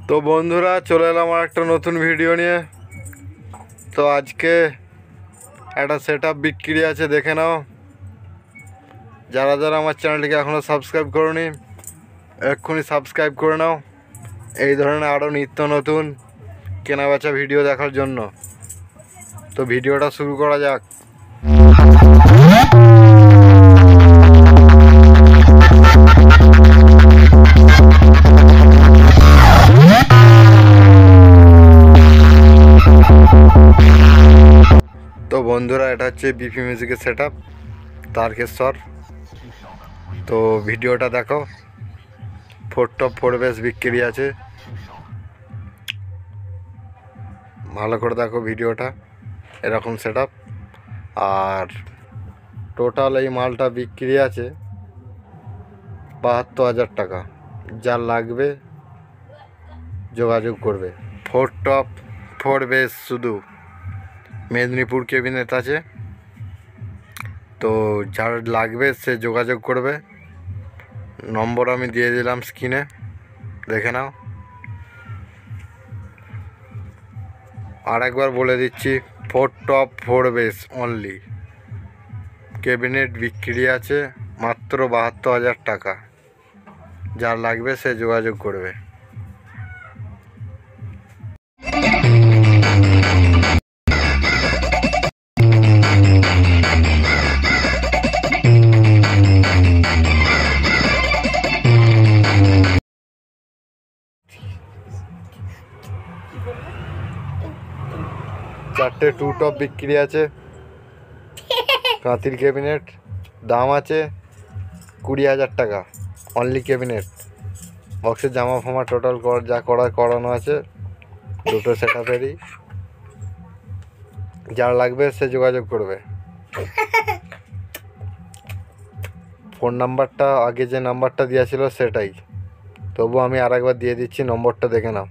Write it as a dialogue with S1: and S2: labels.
S1: তো বন্ধুরা চলে এলাম আর একটা নতুন ভিডিও নিয়ে। তো আজকে একটা সেটআপ বিক্রি আছে, দেখে নাও। যারা যারা আমার চ্যানেলটিকে এখনও সাবস্ক্রাইব করোনি এক্ষুনি সাবস্ক্রাইব করে নাও এই ধরনের আরও নিত্য নতুন কেনাবেচা ভিডিও দেখার জন্য। তো ভিডিওটা শুরু করা যাক। তো বন্ধুরা, এটা হচ্ছে বিপি মিউজিকের সেটআপ তারকেশ্বর। তো ভিডিওটা দেখো। 4 টপ 4 বেস বিক্রি আছে, ভালো করে দেখো ভিডিওটা। এরকম সেটআপ আর টোটাল এই মালটা বিক্রি আছে 72,000 টাকা। যার লাগবে যোগাযোগ করবে। 4 টপ 4 বেস শুধু মেদিনীপুর ক্যাবিনেট আছে। তো যার লাগবে সে যোগাযোগ করবে। নম্বর আমি দিয়ে দিলাম স্ক্রিনে, দেখে নাও। আর একবার বলে দিচ্ছি, 4 টপ 4 বেস অনলি ক্যাবিনেট বিক্রি আছে মাত্র 72,000 টাকা। যার লাগবে সে যোগাযোগ করবে। চারটে 2 টপ বিক্রি আছে, কাঁথির ক্যাবিনেট। দাম আছে 20,000 টাকা অনলি ক্যাবিনেট। বক্সের জামা ফামা টোটাল যা করানো আছে দুটো সেটআপেরই। যার লাগবে সে যোগাযোগ করবে। ফোন নাম্বারটা আগে যে নাম্বারটা দেওয়া ছিল সেটাই, তবু আমি আরেকবার দিয়ে দিচ্ছি, নম্বরটা দেখে নাও।